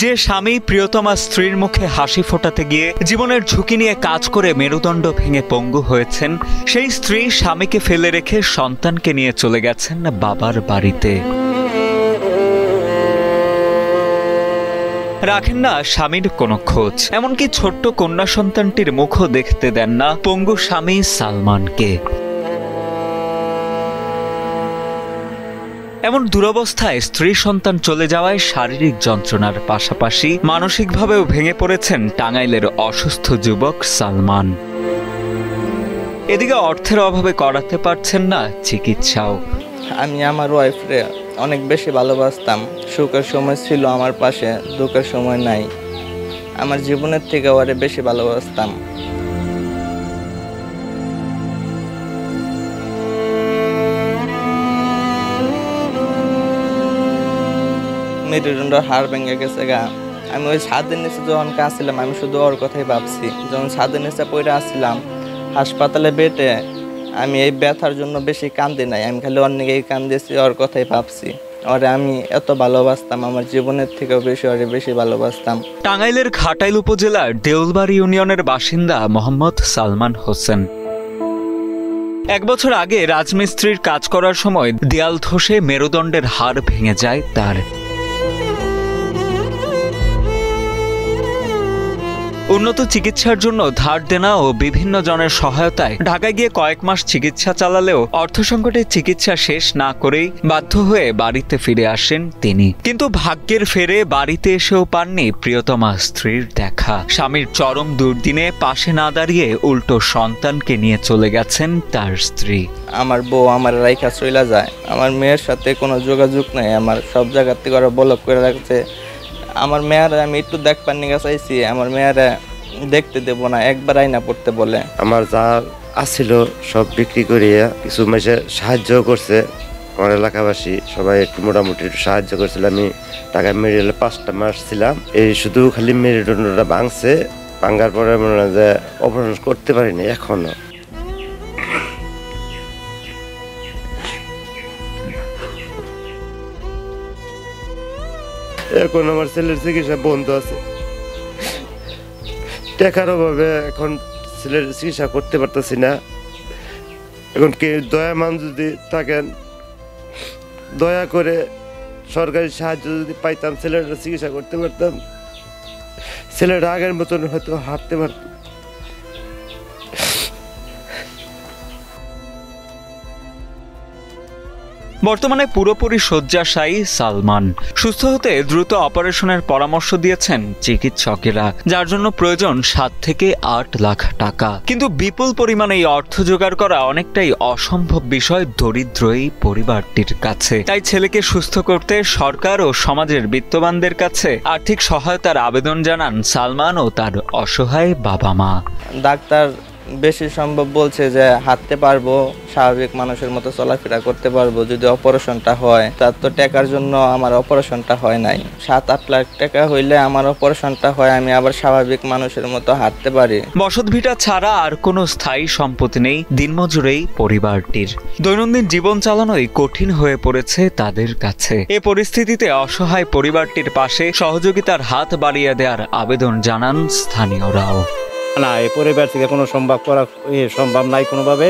যে স্বামী প্রিয়তমা স্ত্রীর মুখে হাসি ফোটাতে গিয়ে জীবনের ঝুঁকি নিয়ে কাজ করে মেরুদণ্ড ভেঙে পঙ্গু হয়েছেন, সেই স্ত্রী স্বামীকে ফেলে রেখে সন্তানকে নিয়ে চলে গেছেন বাবার বাড়িতে। রাখেন না স্বামীর কোনো খোঁজ, এমনকি ছোট্ট কন্যা সন্তানটির মুখও দেখতে দেন না পঙ্গু স্বামী সালমানকে। এমন দুরবস্থায় স্ত্রী সন্তান চলে যাওয়ায় শারীরিক যন্ত্রণার পাশাপাশি মানসিকভাবেও ভেঙে পড়েছেন টাঙ্গাইলের অসুস্থ যুবক সালমান। এদিকে অর্থের অভাবে করাতে পারছেন না চিকিৎসাও। আমি আমার ওয়াইফরে অনেক বেশি ভালোবাসতাম। সুখের সময় ছিল আমার পাশে, দুঃখের সময় নাই। আমার জীবনের থেকে ওরে বেশি ভালোবাসতাম। মেরুদণ্ড হাড় ভেঙে গেছে গা। আমি ওই ছাদের নিচে যখন কাঁদছিলাম, আমি শুধু ওর কথাই ভাবছি। যখন ছাদের নিচে পড়ে আসছিলাম হাসপাতালে বেডে, আমি এই ব্যথার জন্য বেশি কান্দি নাই, আমি খালি অনেকেই কান্দিয়েছি, ওর কথাই ভাবছি। ওরে আমি এত ভালোবাসতাম, আমার জীবনের থেকেও বেশি ওরে বেশি ভালোবাসতাম। টাঙ্গাইলের ঘাটাইল উপজেলার দেউলবাড়ি ইউনিয়নের বাসিন্দা মোহাম্মদ সালমান হোসেন। 1 বছর আগে রাজমিস্ত্রির কাজ করার সময় দেয়াল ধসে মেরুদণ্ডের হাড় ভেঙে যায় তার। উন্নত চিকিৎসার জন্য ধার দেনা ও বিভিন্ন জনের সহায়তায় ঢাকায় গিয়ে কয়েক মাস চিকিৎসা চালালেও অর্থ সংকটে চিকিৎসা শেষ না করেই বাধ্য হয়ে বাড়িতে ফিরে আসেন তিনি। কিন্তু ভাগ্যের ফেরে বাড়িতে এসেও পাননি প্রিয়তমা স্ত্রীর দেখা। স্বামীর চরম দুর্দিনে পাশে না দাঁড়িয়ে উল্টো সন্তানকে নিয়ে চলে গেছেন তার স্ত্রী। আমার বউ আমার রাইখা চইলা যায়। আমার মেয়ের সাথে কোনো যোগাযোগ নাই। আমার সব জায়গার থেকে ওরা ব্লক করে রাখছে। আমার মেয়েরা আমি একটু দেখবার নিয়ে চাইছি, আমার মেয়েরা দেখতে দেব না, একবার আইনা পড়তে বলে। আমার যা আসছিল সব বিক্রি করিয়া কিছু মাসে সাহায্য করছে আমার এলাকাবাসী সবাই, একটু মোটামুটি একটু সাহায্য করছিল। আমি ঢাকা মেডিকেলে 5টা মাস ছিলাম। এই শুধু খালি মেরুদণ্ডটা ভাঙছে, ভাঙার পরে মনে হয় যে অপারেশন করতে পারিনি এখনো। এখন আমার ছেলের চিকিৎসা বন্ধ আছে, টাকার অভাবে এখন ছেলের চিকিৎসা করতে পারতেছি না। এখন কে দয়ামান যদি থাকেন, দয়া করে সরকারি সাহায্য যদি পাইতাম, ছেলেটা চিকিৎসা করতে পারতাম, ছেলেটা আগের মতন হয়তো হাঁটতে পারতাম। বর্তমানে পুরোপুরি শয্যাশায়ী সালমান। সুস্থ হতে দ্রুত অপারেশনের পরামর্শ দিয়েছেন চিকিৎসকেরা, যার জন্য প্রয়োজন 7 থেকে 8 লাখ টাকা। কিন্তু বিপুল পরিমাণে এই অর্থ জোগাড় করা অনেকটাই অসম্ভব বিষয় দরিদ্র এই পরিবারটির কাছে। তাই ছেলেকে সুস্থ করতে সরকার ও সমাজের বিত্তবানদের কাছে আর্থিক সহায়তার আবেদন জানান সালমান ও তার অসহায় বাবা মা। ডাক্তার বেশি সম্ভব বলছে যে হাঁটতে পারবো, স্বাভাবিক মানুষের মতো চলাফেরা করতে পারবো যদি অপারেশনটা হয়। তার তো টাকার জন্য আমার অপারেশনটা হয় নাই। 7-8 লাখ টাকা হইলে আমার অপারেশনটা হয়, আমি আবার স্বাভাবিক মানুষের মতো হাঁটতে পারি। বসতভিটা ছাড়া আর কোনো স্থায়ী সম্পত্তি নেই দিনমজুরেই পরিবারটির। দৈনন্দিন জীবন চালানোই কঠিন হয়ে পড়েছে তাদের কাছে। এ পরিস্থিতিতে অসহায় পরিবারটির পাশে সহযোগিতার হাত বাড়িয়ে দেওয়ার আবেদন জানান স্থানীয়রাও। না, এই পরিবার থেকে কোনো সম্ভব নাই কোনোভাবে।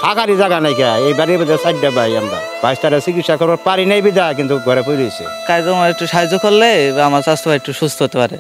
থাকারই জায়গা নাই কে, এই বাড়ির মধ্যে 4টা ভাই, আমরা 5টারে চিকিৎসা করবার পারি নাই বিধা, কিন্তু ঘরে পড়েছে। কাজ একটু সাহায্য করলে আমার স্বাস্থ্য একটু সুস্থ হতে পারে।